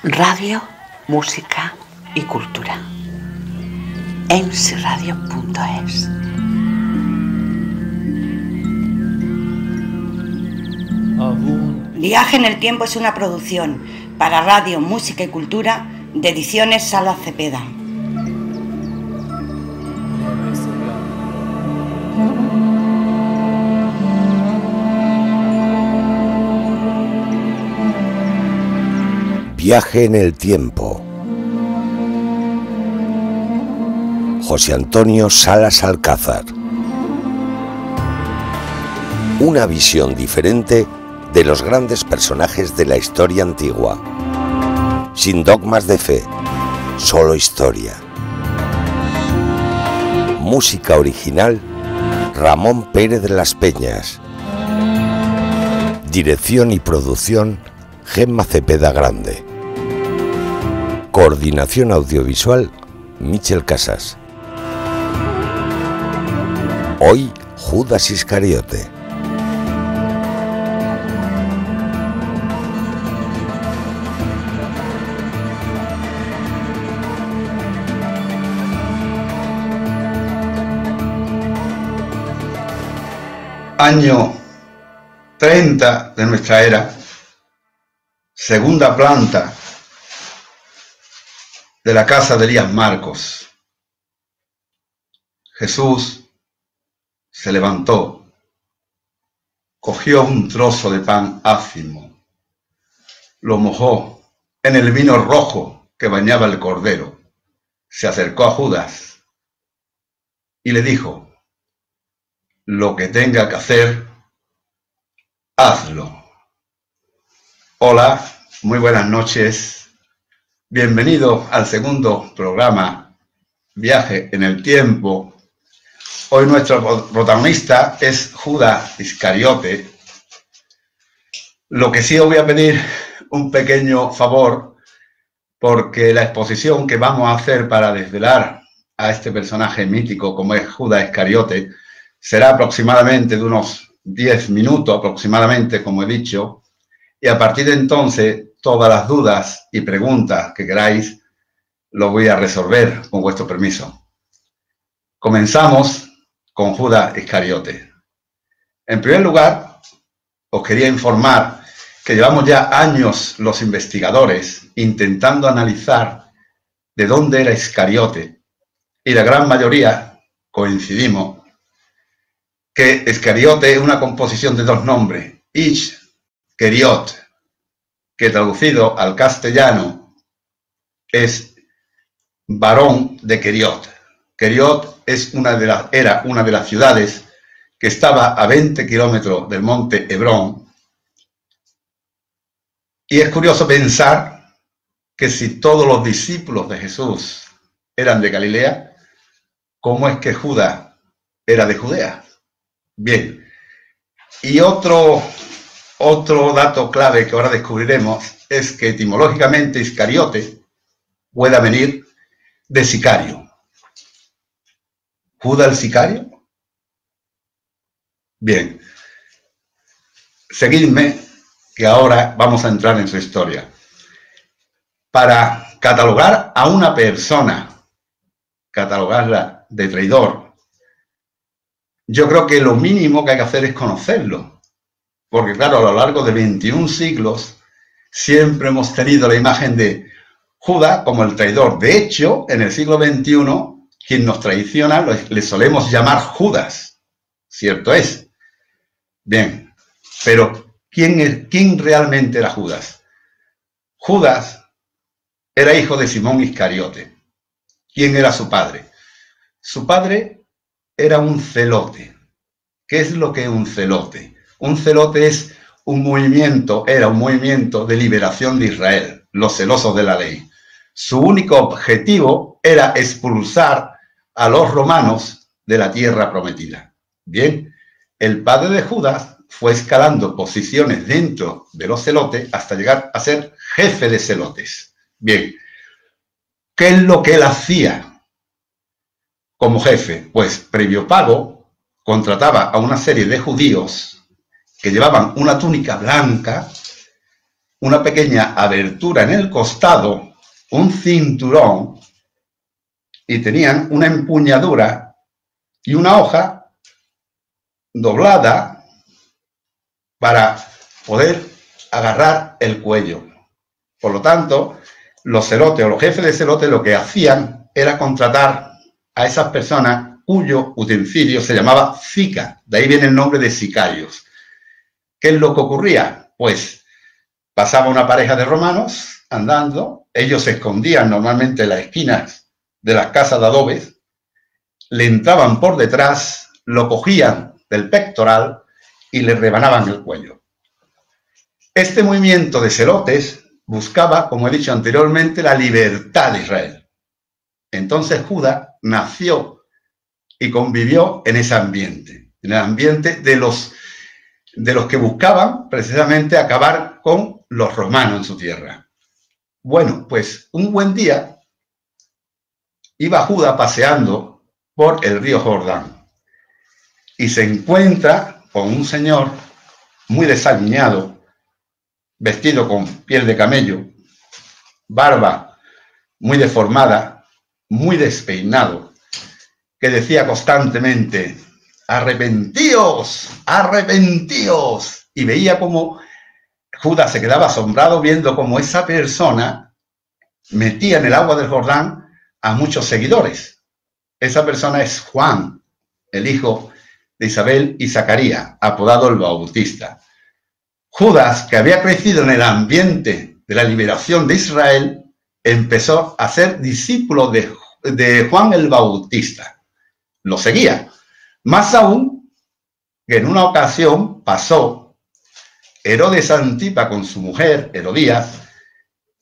Radio, música y cultura. emsradio.es. Viaje en el tiempo es una producción para radio, música y cultura de Ediciones Sala Cepeda. Viaje en el tiempo. José Antonio Salas Alcázar. Una visión diferente de los grandes personajes de la historia antigua. Sin dogmas de fe, solo historia. Música original, Ramón Pérez de las Peñas. Dirección y producción, Gemma Cepeda Grande. Coordinación audiovisual, Michel Casas. Hoy, Judas Iscariote. Año 30 de nuestra era, segunda planta de la casa de Elías Marcos. Jesús se levantó, cogió un trozo de pan ácimo, lo mojó en el vino rojo que bañaba el cordero, se acercó a Judas y le dijo: lo que tenga que hacer, hazlo. Hola, muy buenas noches. Bienvenido al segundo programa, Viaje en el Tiempo. Hoy nuestro protagonista es Judas Iscariote. Lo que sí os voy a pedir un pequeño favor, porque la exposición que vamos a hacer para desvelar a este personaje mítico como es Judas Iscariote será aproximadamente de unos 10 minutos, aproximadamente, como he dicho, y a partir de entonces todas las dudas y preguntas que queráis lo voy a resolver con vuestro permiso. Comenzamos con Judas Iscariote. En primer lugar, os quería informar que llevamos ya años los investigadores intentando analizar de dónde era Iscariote, y la gran mayoría coincidimos que Iscariote es una composición de dos nombres, Isch-Keriot, que traducido al castellano es varón de Keriot. Keriot era una de las ciudades que estaba a 20 kilómetros del monte Hebrón. Y es curioso pensar que si todos los discípulos de Jesús eran de Galilea, ¿cómo es que Judas era de Judea? Bien, y otro dato clave que ahora descubriremos es que etimológicamente Iscariote puede venir de sicario. ¿Judas el sicario? Bien, seguidme que ahora vamos a entrar en su historia. Para catalogar a una persona, catalogarla de traidor, yo creo que lo mínimo que hay que hacer es conocerlo. Porque claro, a lo largo de 21 siglos siempre hemos tenido la imagen de Judas como el traidor. De hecho, en el siglo XXI, quien nos traiciona le solemos llamar Judas. ¿Cierto es? Bien, pero ¿quién realmente era Judas? Judas era hijo de Simón Iscariote. ¿Quién era su padre? Su padre era un celote. ¿Qué es lo que es un celote? Un celote es era un movimiento de liberación de Israel, los celosos de la ley. Su único objetivo era expulsar a los romanos de la tierra prometida. Bien, el padre de Judas fue escalando posiciones dentro de los celotes hasta llegar a ser jefe de celotes. Bien, ¿qué es lo que él hacía como jefe? Pues previo pago contrataba a una serie de judíos que llevaban una túnica blanca una pequeña abertura en el costado, un cinturón, y tenían una empuñadura y una hoja doblada para poder agarrar el cuello. Por lo tanto, los celotes o los jefes de celotes lo que hacían era contratar a esas personas cuyo utensilio se llamaba cica. De ahí viene el nombre de sicarios. ¿Qué es lo que ocurría? Pues pasaba una pareja de romanos andando, ellos se escondían normalmente en las esquinas de las casas de adobes, le entraban por detrás, lo cogían del pectoral y le rebanaban el cuello. Este movimiento de celotes buscaba, como he dicho anteriormente, la libertad de Israel. Entonces Judas nació y convivió en ese ambiente, en el ambiente de los que buscaban precisamente acabar con los romanos en su tierra. Bueno, pues un buen día iba Judas paseando por el río Jordán y se encuentra con un señor muy desaliñado, vestido con piel de camello, barba muy deformada, muy despeinado, que decía constantemente: arrepentíos, arrepentíos. Y veía como Judas se quedaba asombrado viendo cómo esa persona metía en el agua del Jordán a muchos seguidores. Esa persona es Juan, el hijo de Isabel y Zacarías, apodado el Bautista. Judas, que había crecido en el ambiente de la liberación de Israel, empezó a ser discípulo de Juan el Bautista. Lo seguía. Más aún, que en una ocasión pasó Herodes Antipa con su mujer, Herodías,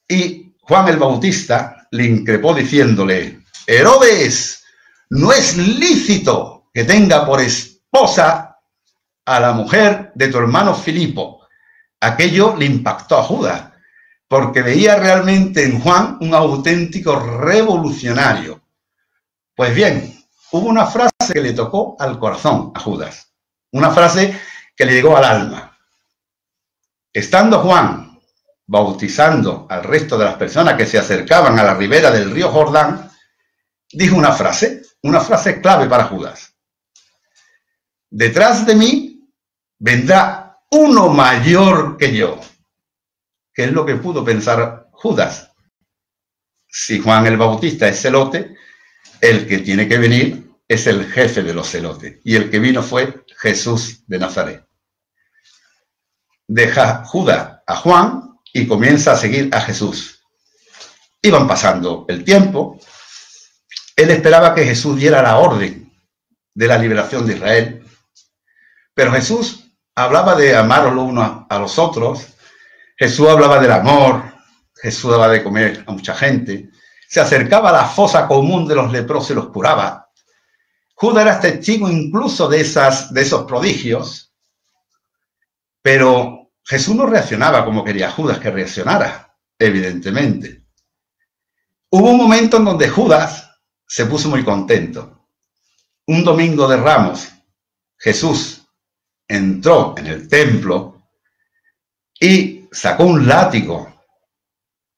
y Juan el Bautista le increpó diciéndole: Herodes, no es lícito que tenga por esposa a la mujer de tu hermano Filipo. Aquello le impactó a Judas, porque veía realmente en Juan un auténtico revolucionario. Pues bien, hubo una frase que le tocó al corazón a Judas, una frase que le llegó al alma. Estando Juan bautizando al resto de las personas que se acercaban a la ribera del río Jordán, dijo una frase clave para Judas: detrás de mí vendrá uno mayor que yo. ¿Qué es lo que pudo pensar Judas? Si Juan el Bautista es celote, el que tiene que venir es el jefe de los celotes, y el que vino fue Jesús de Nazaret. Deja Judas a Juan y comienza a seguir a Jesús. Iban pasando el tiempo. Él esperaba que Jesús diera la orden de la liberación de Israel, pero Jesús hablaba de amar los unos a los otros. Jesús hablaba del amor. Jesús daba de comer a mucha gente. Se acercaba a la fosa común de los leprosos y los curaba. Judas era testigo incluso de esos prodigios, pero Jesús no reaccionaba como quería Judas que reaccionara, evidentemente. Hubo un momento en donde Judas se puso muy contento. Un domingo de Ramos, Jesús entró en el templo y sacó un látigo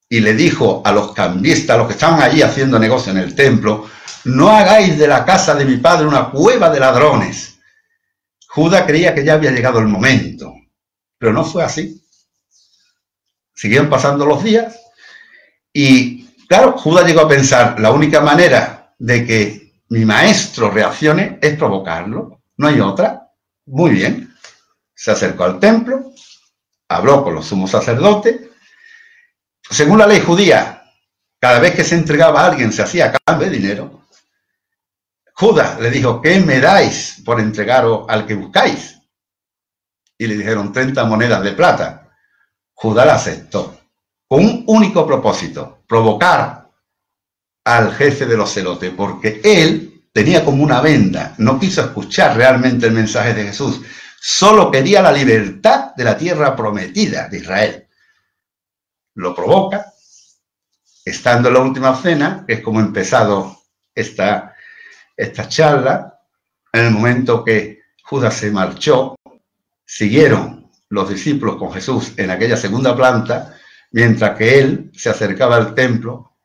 y le dijo a los cambistas, a los que estaban allí haciendo negocio en el templo: no hagáis de la casa de mi padre una cueva de ladrones. Judas creía que ya había llegado el momento, pero no fue así. Siguieron pasando los días y, claro, Judas llegó a pensar: la única manera de que mi maestro reaccione es provocarlo, no hay otra. Muy bien, se acercó al templo, habló con los sumos sacerdotes. Según la ley judía, cada vez que se entregaba a alguien se hacía cambio de dinero. Judas le dijo: ¿qué me dais por entregaros al que buscáis? Y le dijeron 30 monedas de plata. Judas la aceptó, con un único propósito: provocar al jefe de los celotes, porque él tenía como una venda, no quiso escuchar realmente el mensaje de Jesús, solo quería la libertad de la tierra prometida de Israel. Lo provoca, estando en la última cena, que es como ha empezado esta charla. En el momento que Judas se marchó, siguieron los discípulos con Jesús en aquella segunda planta, mientras que él se acercaba al templo,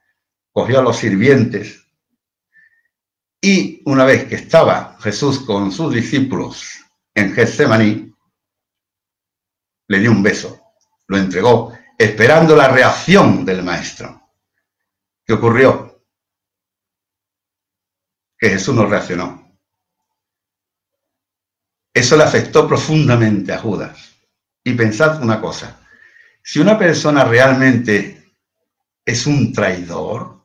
cogió a los sirvientes y una vez que estaba Jesús con sus discípulos en Getsemaní, le dio un beso, lo entregó, esperando la reacción del maestro. ¿Qué ocurrió? Que Jesús no reaccionó. Eso le afectó profundamente a Judas. Y pensad una cosa, si una persona realmente es un traidor,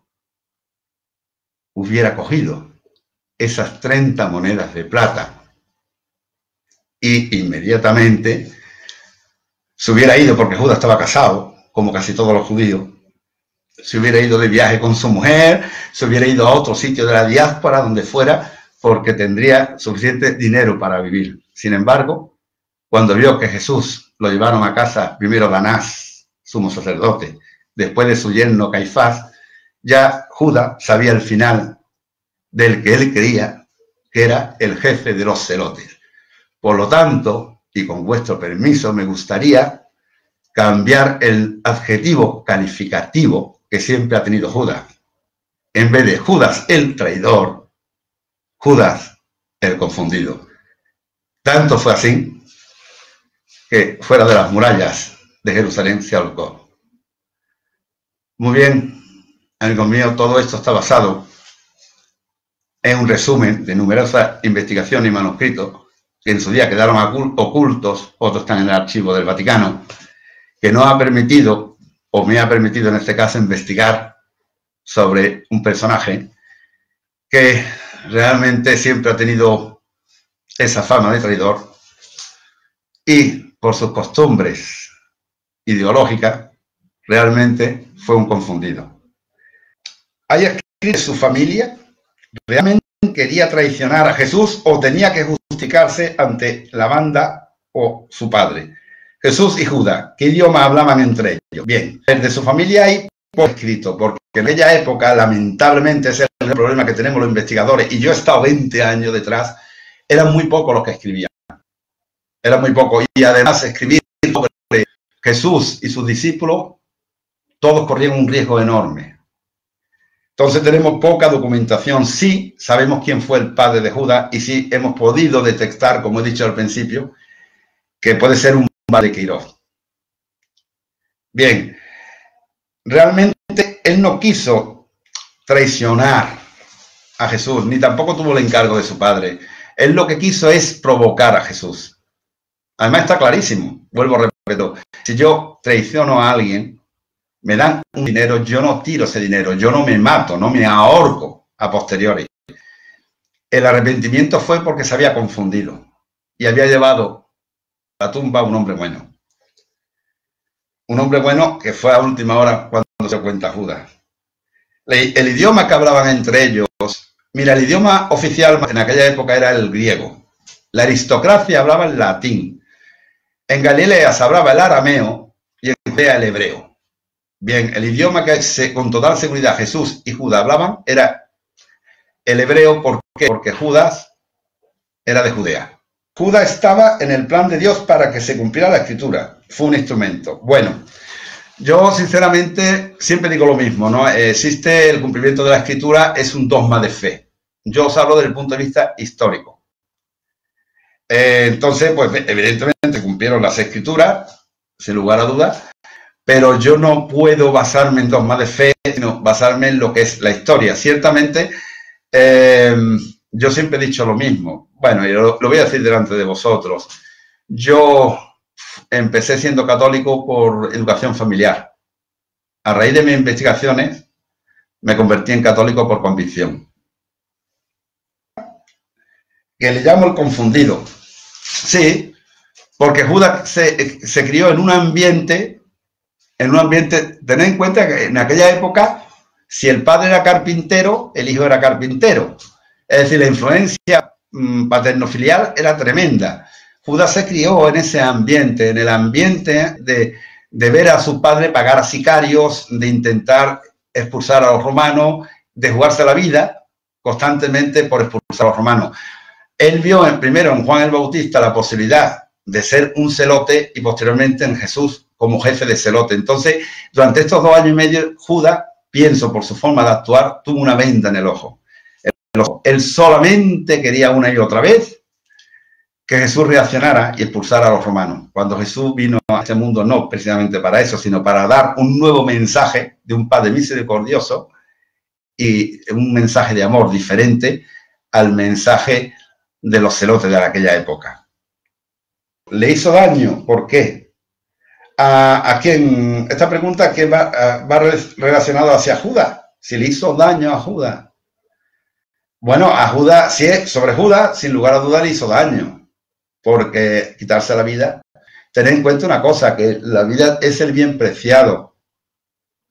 hubiera cogido esas 30 monedas de plata y inmediatamente se hubiera ido, porque Judas estaba casado, como casi todos los judíos, se hubiera ido de viaje con su mujer, se hubiera ido a otro sitio de la diáspora, donde fuera, porque tendría suficiente dinero para vivir. Sin embargo, cuando vio que Jesús lo llevaron a casa, primero Anás, sumo sacerdote, después de su yerno Caifás, ya Judas sabía el final del que él creía que era el jefe de los celotes. Por lo tanto, y con vuestro permiso, me gustaría cambiar el adjetivo calificativo que siempre ha tenido Judas. En vez de Judas el traidor, Judas el confundido. Tanto fue así que fuera de las murallas de Jerusalén se ahorcó. Muy bien, amigo mío, todo esto está basado en un resumen de numerosas investigaciones y manuscritos que en su día quedaron ocultos, otros están en el archivo del Vaticano, que nos ha permitido, o me ha permitido en este caso, investigar sobre un personaje que realmente siempre ha tenido esa fama de traidor y por sus costumbres ideológicas realmente fue un confundido. Hay escrito que su familia realmente quería traicionar a Jesús o tenía que justificarse ante la banda o su padre. Jesús y Judas, ¿qué idioma hablaban entre ellos? Bien, el de su familia hay por escrito, porque en aquella época, lamentablemente, ese es el problema que tenemos los investigadores, y yo he estado 20 años detrás, eran muy pocos los que escribían. Eran muy pocos, y además escribir sobre Jesús y sus discípulos, todos corrían un riesgo enorme. Entonces tenemos poca documentación. Sí sabemos quién fue el padre de Judas y sí hemos podido detectar, como he dicho al principio, que puede ser un padre de Quirós. Bien, realmente él no quiso traicionar a Jesús, ni tampoco tuvo el encargo de su padre. Él lo que quiso es provocar a Jesús. Además está clarísimo, vuelvo a repetir, si yo traiciono a alguien, me dan un dinero, yo no tiro ese dinero, yo no me mato, no me ahorco a posteriori. El arrepentimiento fue porque se había confundido y había llevado a la tumba a un hombre bueno. Un hombre bueno que fue a última hora cuando se cuenta Judas. El idioma que hablaban entre ellos, mira, el idioma oficial en aquella época era el griego. La aristocracia hablaba el latín. En Galilea se hablaba el arameo y en Judea el hebreo. Bien, el idioma que con total seguridad Jesús y Judas hablaban era el hebreo. ¿Por qué? Porque Judas era de Judea. Judas estaba en el plan de Dios para que se cumpliera la escritura. Fue un instrumento. Bueno, yo sinceramente siempre digo lo mismo, ¿no? Existe el cumplimiento de la escritura, es un dogma de fe. Yo os hablo desde el punto de vista histórico. Entonces, pues evidentemente cumplieron las escrituras, sin lugar a dudas, pero yo no puedo basarme en dogmas de fe, sino basarme en lo que es la historia. Ciertamente, yo siempre he dicho lo mismo. Bueno, y lo voy a decir delante de vosotros. Yo empecé siendo católico por educación familiar. A raíz de mis investigaciones, me convertí en católico por convicción. Que le llamo el confundido. Sí, porque Judas se crió en un ambiente, tened en cuenta que en aquella época, si el padre era carpintero, el hijo era carpintero. Es decir, la influencia paterno-filial era tremenda. Judas se crió en ese ambiente, en el ambiente de ver a su padre pagar a sicarios, de intentar expulsar a los romanos, de jugarse la vida constantemente por expulsar a los romanos. Él vio primero en Juan el Bautista la posibilidad de ser un celote y posteriormente en Jesús como jefe de celote. Entonces, durante estos 2 años y medio, Judas, pienso por su forma de actuar, tuvo una venda en el ojo. Él solamente quería una y otra vez que Jesús reaccionara y expulsara a los romanos. Cuando Jesús vino a este mundo, no precisamente para eso, sino para dar un nuevo mensaje de un Padre misericordioso y un mensaje de amor diferente al mensaje de los celotes de aquella época. ¿Le hizo daño? ¿Por qué? ¿A quién? Esta pregunta que va relacionada hacia Judas. Si le hizo daño a Judas. Bueno, a Judas, si es sobre Judas, sin lugar a dudas le hizo daño. Porque quitarse la vida, tened en cuenta una cosa, que la vida es el bien preciado.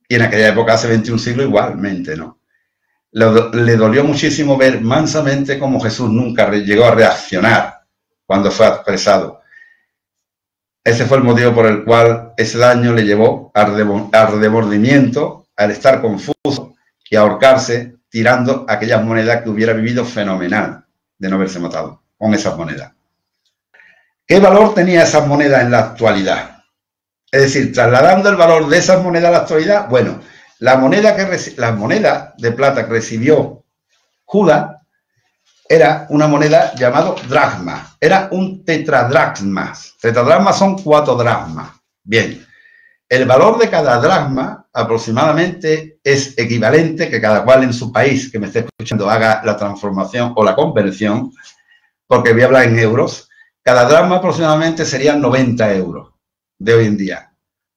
Y en aquella época, hace 21 siglos, igualmente, ¿no? Le dolió muchísimo ver mansamente cómo Jesús nunca llegó a reaccionar cuando fue apresado. Ese fue el motivo por el cual ese daño le llevó al remordimiento, al estar confuso y a ahorcarse tirando aquellas monedas que hubiera vivido fenomenal de no haberse matado con esas monedas. ¿Qué valor tenía esas monedas en la actualidad? Es decir, trasladando el valor de esas monedas a la actualidad, bueno, las monedas de plata que recibió Judas era una moneda llamada dracma, era un tetradracmas. Tetradracmas son 4 dracmas. Bien, el valor de cada dracma aproximadamente es equivalente, que cada cual en su país que me esté escuchando haga la transformación o la conversión, porque voy a hablar en euros. Cada dracma aproximadamente serían 90 euros de hoy en día.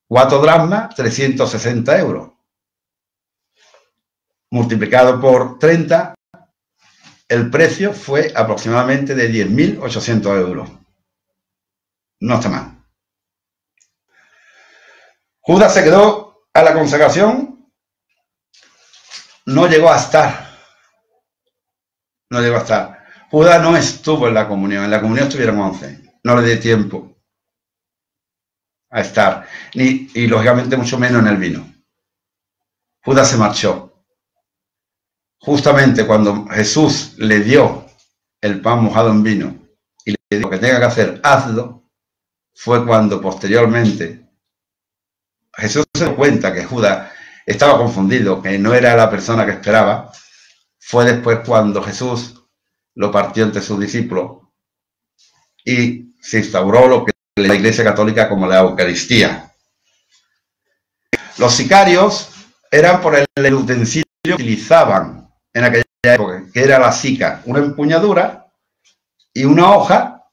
4 dracmas, 360 euros. Multiplicado por 30, el precio fue aproximadamente de 10.800 euros. No está mal. Judas se quedó a la consagración, no llegó a estar. Judas no estuvo en la comunión estuvieron 11. No le dio tiempo a estar, y lógicamente mucho menos en el vino. Judas se marchó. Justamente cuando Jesús le dio el pan mojado en vino y le dijo que tenga que hacer, hazlo, fue cuando posteriormente Jesús se dio cuenta que Judas estaba confundido, que no era la persona que esperaba. Fue después cuando Jesús lo partió entre sus discípulos y se instauró lo que es la Iglesia Católica como la Eucaristía. Los sicarios eran por el utensilio que utilizaban en aquella época, que era la sica, una empuñadura y una hoja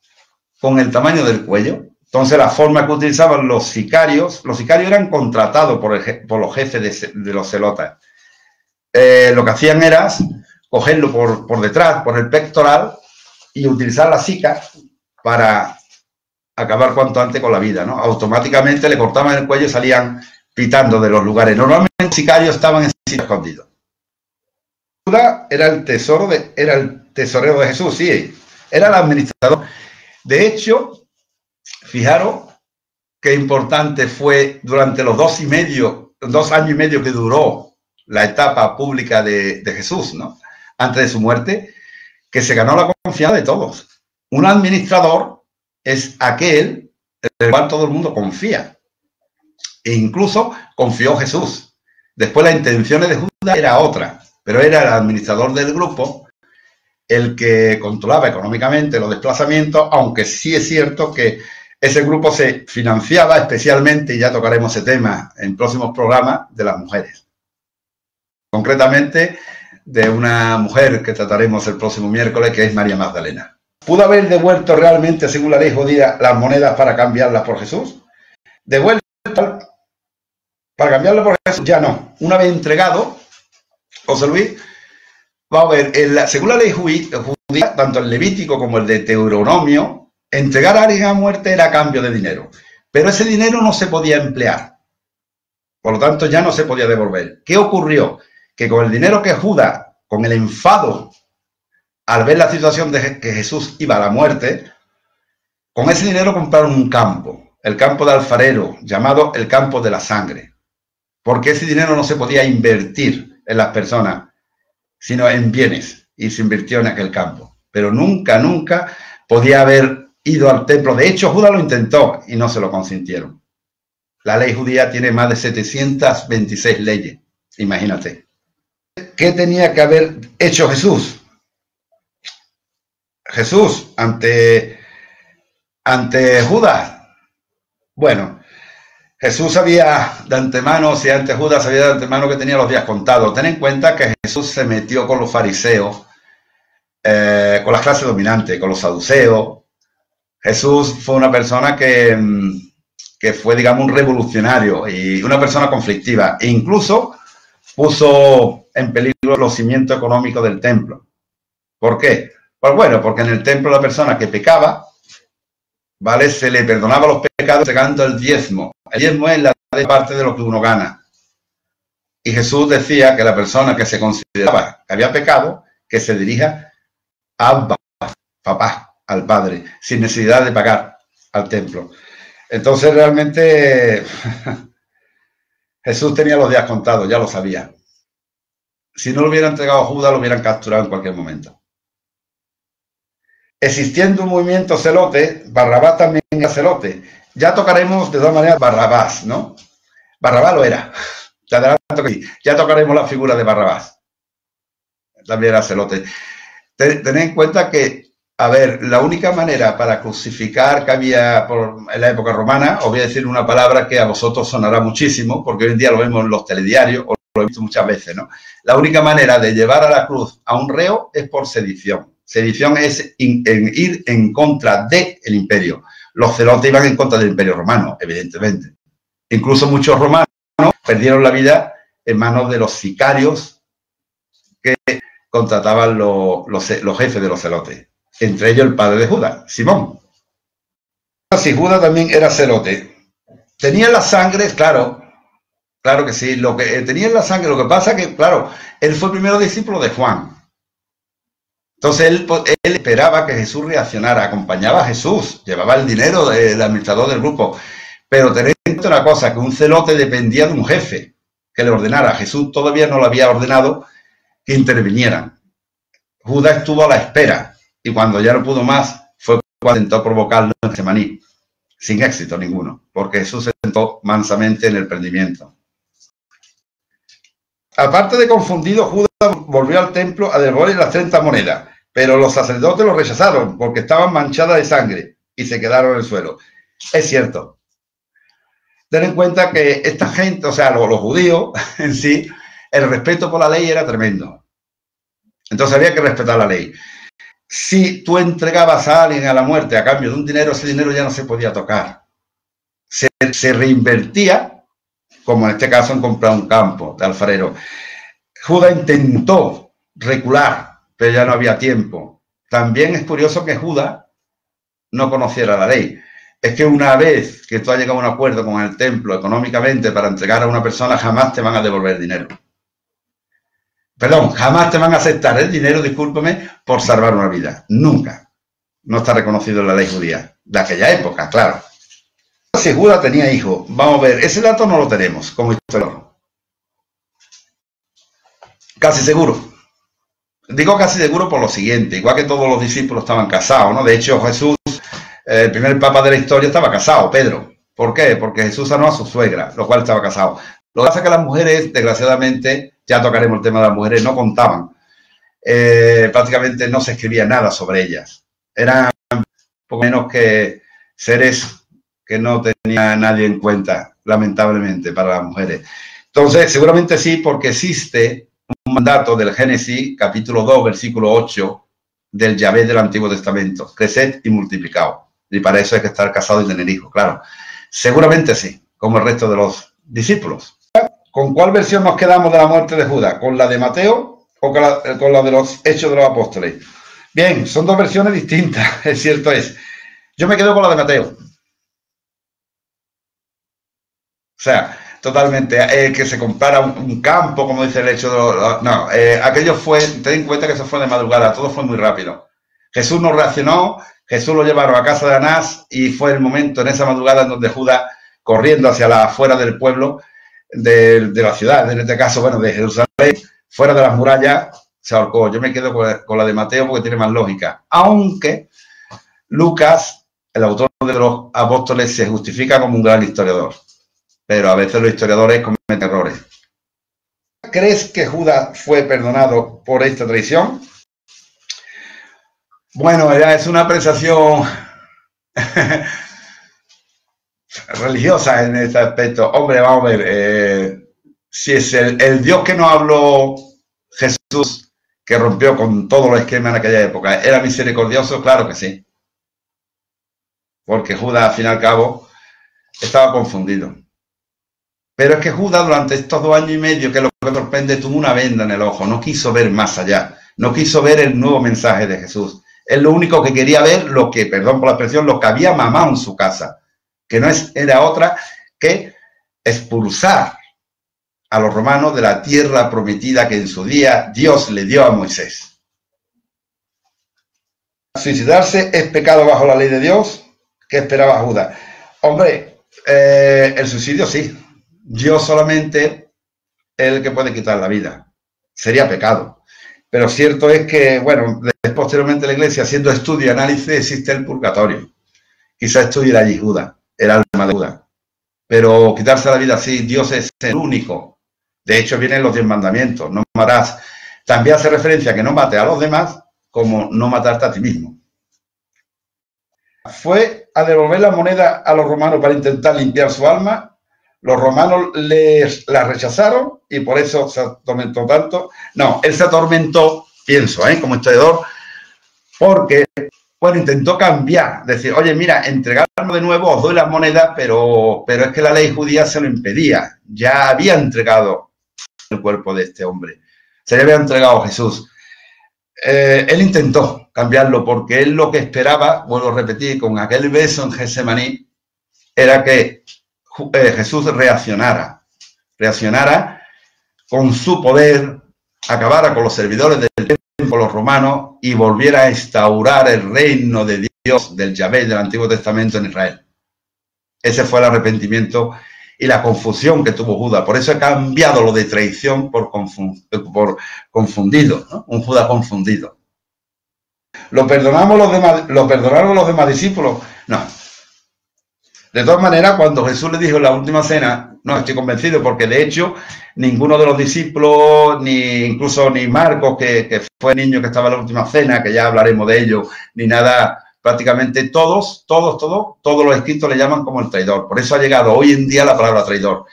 con el tamaño del cuello. Entonces, la forma que utilizaban los sicarios eran contratados por los jefes de los celotas. Lo que hacían era cogerlo por detrás, por el pectoral, y utilizar la sica para acabar cuanto antes con la vida, ¿no? Automáticamente le cortaban el cuello y salían pitando de los lugares. Normalmente los sicarios estaban en sitios escondidos. Judas era el tesorero de Jesús, sí, era el administrador. De hecho, fijaros qué importante fue durante los 2 años y medio que duró la etapa pública de Jesús, ¿no? Antes de su muerte, que se ganó la confianza de todos. Un administrador es aquel en el cual todo el mundo confía. E incluso confió Jesús. Después las intenciones de Judas era otra, pero era el administrador del grupo el que controlaba económicamente los desplazamientos, aunque sí es cierto que ese grupo se financiaba especialmente, y ya tocaremos ese tema en próximos programas, de las mujeres. Concretamente, de una mujer que trataremos el próximo miércoles, que es María Magdalena. ¿Pudo haber devuelto realmente, según la ley judía, las monedas para cambiarlas por Jesús? Devuelto para cambiarlas por Jesús, ya no. Una vez entregado, José Luis, vamos a ver, según la ley judía, tanto el Levítico como el de Deuteronomio, entregar a alguien a muerte era a cambio de dinero. Pero ese dinero no se podía emplear. Por lo tanto, ya no se podía devolver. ¿Qué ocurrió? Que con el dinero que Judas, con el enfado, al ver la situación de que Jesús iba a la muerte, con ese dinero compraron un campo, el campo de alfarero, llamado el campo de la sangre. Porque ese dinero no se podía invertir en las personas, sino en bienes, y se invirtió en aquel campo. Pero nunca podía haber ido al templo. De hecho, Judas lo intentó y no se lo consintieron. La ley judía tiene más de 726 leyes, imagínate. ¿Qué tenía que haber hecho Jesús? Jesús ante Judas. Bueno, Jesús sabía de antemano, si antes Judas sabía de antemano que tenía los días contados. Ten en cuenta que Jesús se metió con los fariseos, con las clases dominantes, con los saduceos. Jesús fue una persona que fue, digamos, un revolucionario y una persona conflictiva. E incluso puso en peligro los cimientos económicos del templo. ¿Por qué? Pues bueno, porque en el templo la persona que pecaba, ¿vale?, se le perdonaba los pecados entregando el diezmo. El diezmo es la parte de lo que uno gana. Y Jesús decía que la persona que se consideraba que había pecado, que se dirija a Abba, papá, al Padre, sin necesidad de pagar al templo. Entonces realmente Jesús tenía los días contados, ya lo sabía. Si no lo hubiera entregado a Judas, lo hubieran capturado en cualquier momento. Existiendo un movimiento celote, Barrabás también era celote. Ya tocaremos de todas maneras Barrabás, ¿no? Barrabás lo era. Te adelanto que sí. Ya tocaremos la figura de Barrabás. También era celote. Tened en cuenta que, a ver, la única manera para crucificar que había en la época romana, os voy a decir una palabra que a vosotros sonará muchísimo, porque hoy en día lo vemos en los telediarios, o lo he visto muchas veces, ¿no? La única manera de llevar a la cruz a un reo es por sedición. Sedición es ir en contra del imperio. Los celotes iban en contra del imperio romano, evidentemente. Incluso muchos romanos perdieron la vida en manos de los sicarios que contrataban los jefes de los celotes. Entre ellos el padre de Judas, Simón. Si Judas también era celote. Tenía la sangre, claro que sí, lo que tenía en la sangre. Lo que pasa que, claro, él fue el primer discípulo de Juan. Entonces él esperaba que Jesús reaccionara, acompañaba a Jesús, llevaba el dinero del administrador del grupo. Pero tened en cuenta una cosa, que un celote dependía de un jefe que le ordenara. Jesús todavía no le había ordenado que intervinieran. Judas estuvo a la espera y cuando ya no pudo más fue cuando intentó provocarlo en Getsemaní, sin éxito ninguno, porque Jesús se sentó mansamente en el prendimiento. Aparte de confundido, Judas volvió al templo a devolver las 30 monedas, pero los sacerdotes lo rechazaron porque estaban manchadas de sangre y se quedaron en el suelo. Es cierto. Ten en cuenta que esta gente, o sea, los judíos en sí, el respeto por la ley era tremendo. Entonces había que respetar la ley. Si tú entregabas a alguien a la muerte a cambio de un dinero, ese dinero ya no se podía tocar. Se reinvertía, como en este caso en comprar un campo de alfarero. Judas intentó recular, pero ya no había tiempo. También es curioso que Judas no conociera la ley. Es que una vez que tú has llegado a un acuerdo con el templo económicamente para entregar a una persona, jamás te van a devolver el dinero. Perdón, jamás te van a aceptar el dinero, discúlpeme, por salvar una vida. Nunca. No está reconocido en la ley judía. De aquella época, claro. Si Judas tenía hijos, vamos a ver, ese dato no lo tenemos como historiador. Casi seguro. Digo casi seguro por lo siguiente, igual que todos los discípulos estaban casados, ¿no? De hecho, Jesús, el primer papa de la historia, estaba casado, Pedro. ¿Por qué? Porque Jesús sanó a su suegra, lo cual estaba casado. Lo que pasa es que las mujeres, desgraciadamente, ya tocaremos el tema de las mujeres, no contaban. Prácticamente no se escribía nada sobre ellas. Eran poco menos que seres que no tenía nadie en cuenta, lamentablemente, para las mujeres. Entonces, seguramente sí, porque existe un mandato del Génesis, capítulo 2, versículo 8, del Yahvé del Antiguo Testamento. Creced y multiplicaos. Y para eso hay que estar casado y tener hijos, claro. Seguramente sí, como el resto de los discípulos. ¿Con cuál versión nos quedamos de la muerte de Judas? ¿Con la de Mateo o con la de los Hechos de los Apóstoles? Bien, son dos versiones distintas, es cierto es. Yo me quedo con la de Mateo. O sea, totalmente, que se comprara un campo, como dice el hecho de... No, aquello fue, ten en cuenta que eso fue de madrugada, todo fue muy rápido. Jesús no reaccionó, Jesús lo llevaron a casa de Anás y fue el momento en esa madrugada en donde Judas, corriendo hacia la afuera del pueblo, de la ciudad, en este caso, bueno, de Jerusalén, fuera de las murallas, se ahorcó. Yo me quedo con la de Mateo porque tiene más lógica. Aunque Lucas el autor de los Apóstoles se justifica como un gran historiador, pero a veces los historiadores cometen errores. ¿Crees que Judas fue perdonado por esta traición? Bueno, ya es una apreciación religiosa en este aspecto. Hombre, vamos a ver, si es el Dios que nos habló Jesús, que rompió con todos los esquemas en aquella época, ¿era misericordioso? Claro que sí. Porque Judas, al fin y al cabo, estaba confundido. Pero es que Judas, durante estos 2 años y medio, que es lo que sorprende, tuvo una venda en el ojo, no quiso ver más allá, no quiso ver el nuevo mensaje de Jesús. Él lo único que quería ver, lo que, perdón por la expresión, lo que había mamado en su casa, que no era otra que expulsar a los romanos de la tierra prometida que en su día Dios le dio a Moisés. ¿Suicidarse es pecado bajo la ley de Dios? ¿Qué esperaba Judas? Hombre, el suicidio sí. Dios solamente es el que puede quitar la vida. Sería pecado. Pero cierto es que, bueno, posteriormente la Iglesia, haciendo estudio y análisis, existe el purgatorio. Quizá estuviera allí Judas, el alma de Judas. Pero quitarse la vida sí, Dios es el único. De hecho, vienen los 10 mandamientos. No matarás. También hace referencia a que no mate a los demás, como no matarte a ti mismo. Fue a devolver la moneda a los romanos para intentar limpiar su alma. Los romanos la rechazaron y por eso se atormentó tanto. No, él se atormentó, pienso, como historiador, porque, bueno, intentó cambiar, decir, oye, mira, entregarlo de nuevo, os doy las monedas, pero es que la ley judía se lo impedía. Ya había entregado el cuerpo de este hombre, se le había entregado a Jesús. Él intentó cambiarlo porque él lo que esperaba, vuelvo a repetir, con aquel beso en Getsemaní, era que Jesús reaccionara con su poder, acabara con los servidores del templo, los romanos, y volviera a instaurar el reino de Dios, del Yahvé, del Antiguo Testamento en Israel. Ese fue el arrepentimiento y la confusión que tuvo Judas. Por eso he cambiado lo de traición por confundido, ¿no? Un Judas confundido. ¿Lo perdonaron los demás discípulos? No. De todas maneras, cuando Jesús le dijo en la última cena, no estoy convencido, porque de hecho ninguno de los discípulos, incluso ni Marcos, que fue el niño que estaba en la última cena, que ya hablaremos de ello, ni nada, prácticamente todos los escritos le llaman como el traidor. Por eso ha llegado hoy en día la palabra traidor.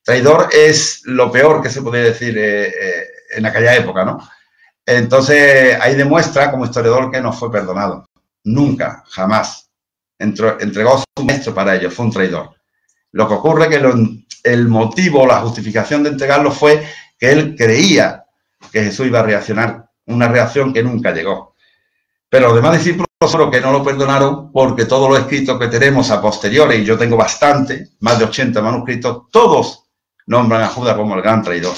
Traidor es lo peor que se podía decir en aquella época, ¿no? Entonces ahí demuestra como historiador que no fue perdonado. Nunca, jamás. Entregó su maestro para ellos, fue un traidor. Lo que ocurre es que el motivo, la justificación de entregarlo fue que él creía que Jesús iba a reaccionar, una reacción que nunca llegó. Pero los demás discípulos solo que no lo perdonaron porque todos los escritos que tenemos a posteriores, y yo tengo bastante, más de 80 manuscritos, todos nombran a Judas como el gran traidor.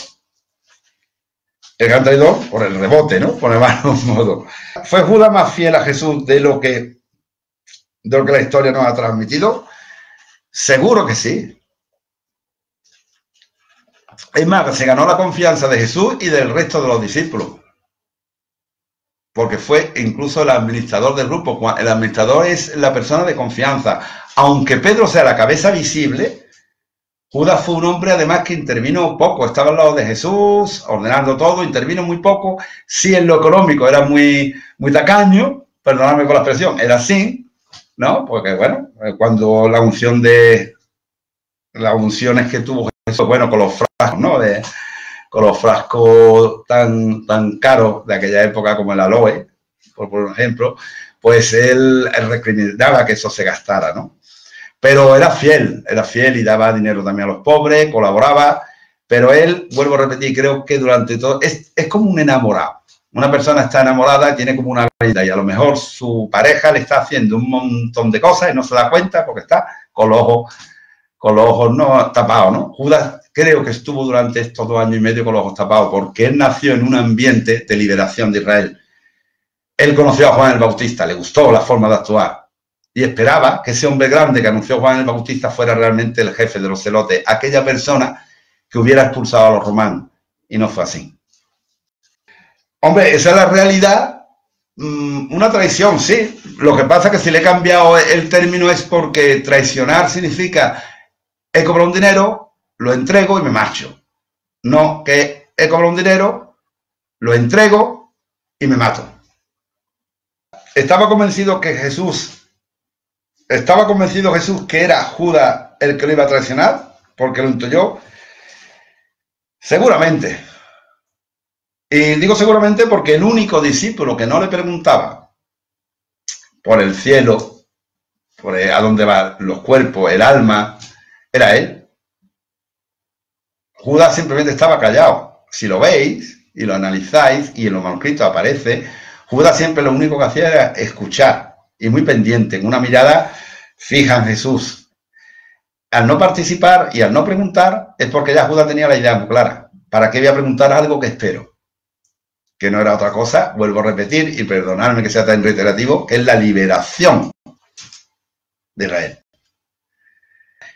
El gran traidor por el rebote, ¿no? Por llamarlo de un modo. ¿Fue Judas más fiel a Jesús de lo que la historia nos ha transmitido? Seguro que sí. Es más, se ganó la confianza de Jesús y del resto de los discípulos. Porque fue incluso el administrador del grupo. El administrador es la persona de confianza. Aunque Pedro sea la cabeza visible, Judas fue un hombre además que intervino poco. Estaba al lado de Jesús, ordenando todo, intervino muy poco. Sí, en lo económico era muy tacaño, perdonadme con la expresión, era así, ¿no? Porque, bueno, cuando las unciones que tuvo Jesús, bueno, con los frascos, ¿no? Con los frascos tan caros de aquella época como el aloe, por ejemplo, pues él recriminaba que eso se gastara, ¿no? Pero era fiel y daba dinero también a los pobres, colaboraba, pero él, vuelvo a repetir, creo que durante todo, es como un enamorado. Una persona está enamorada, tiene como una vida y a lo mejor su pareja le está haciendo un montón de cosas y no se da cuenta porque está con los ojos no tapados, ¿no? Judas creo que estuvo durante estos 2 años y medio con los ojos tapados porque él nació en un ambiente de liberación de Israel. Él conoció a Juan el Bautista, le gustó la forma de actuar y esperaba que ese hombre grande que anunció Juan el Bautista fuera realmente el jefe de los celotes, aquella persona que hubiera expulsado a los romanos, y no fue así. Hombre, esa es la realidad Una traición, sí. Lo que pasa es que si le he cambiado el término es porque traicionar significa he cobrado un dinero, lo entrego y me marcho. No, que he cobrado un dinero, lo entrego y me mato. Estaba convencido Jesús que era Judas el que lo iba a traicionar, porque lo intuyó. Seguramente. Y digo seguramente porque el único discípulo que no le preguntaba por el cielo, por a dónde van los cuerpos, el alma, era él. Judas simplemente estaba callado. Si lo veis y lo analizáis, y en los manuscritos aparece, Judas siempre lo único que hacía era escuchar, y muy pendiente, en una mirada fija en Jesús. Al no participar y al no preguntar, es porque ya Judas tenía la idea muy clara. ¿Para qué voy a preguntar algo que espero? Que no era otra cosa, vuelvo a repetir, y perdonadme que sea tan reiterativo, que es la liberación de Israel.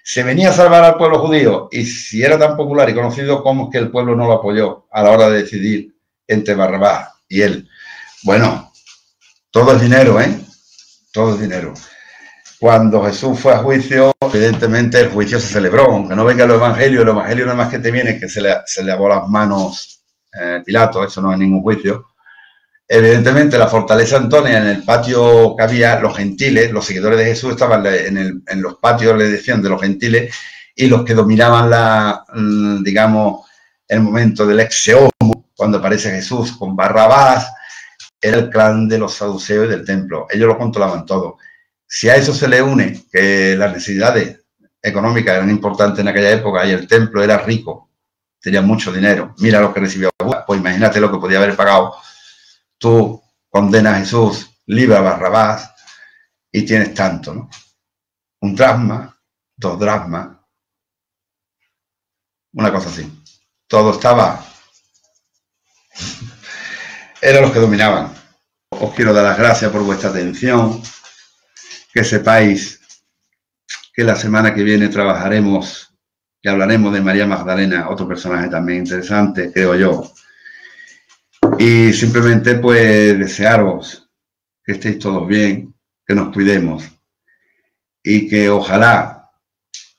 Se venía a salvar al pueblo judío, y si era tan popular y conocido, ¿cómo es que el pueblo no lo apoyó a la hora de decidir entre Barrabás y él? Bueno, todo es dinero, ¿eh? Todo es dinero. Cuando Jesús fue a juicio, evidentemente el juicio se celebró, aunque no venga el evangelio nada más que te viene que se le lavó las manos Pilato, eso no es ningún juicio. Evidentemente la fortaleza Antonia, en el patio que había, los gentiles, los seguidores de Jesús estaban en los patios, le decían, de los gentiles, y los que dominaban digamos, el momento del exeomo, cuando aparece Jesús con Barrabás, era el clan de los saduceos y del templo. Ellos lo controlaban todo. Si a eso se le une que las necesidades económicas eran importantes en aquella época y el templo era rico, tenía mucho dinero, mira lo que recibió, pues imagínate lo que podía haber pagado. Tú condenas a Jesús, libra a Barrabás y tienes tanto, ¿no? 1 dracma, 2 dracmas, una cosa así. Todo estaba... Eran los que dominaban. Os quiero dar las gracias por vuestra atención. Que sepáis que la semana que viene trabajaremos y hablaremos de María Magdalena, otro personaje también interesante, creo yo. Y simplemente pues desearos que estéis todos bien, que nos cuidemos y que ojalá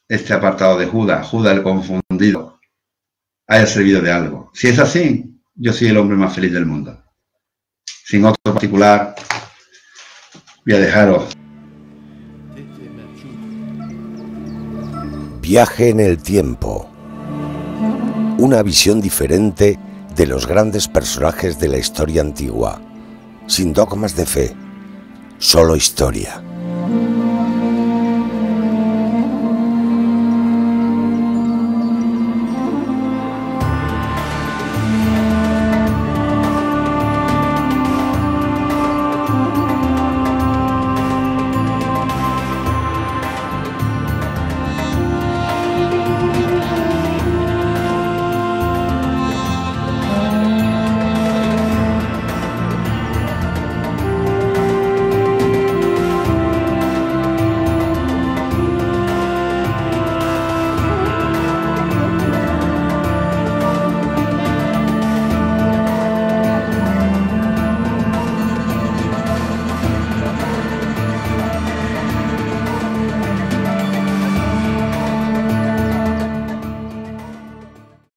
este apartado de Judas el confundido, haya servido de algo. Si es así, yo soy el hombre más feliz del mundo. Sin otro particular, voy a dejaros. Viaje en el tiempo. Una visión diferente de los grandes personajes de la historia antigua. Sin dogmas de fe, solo historia.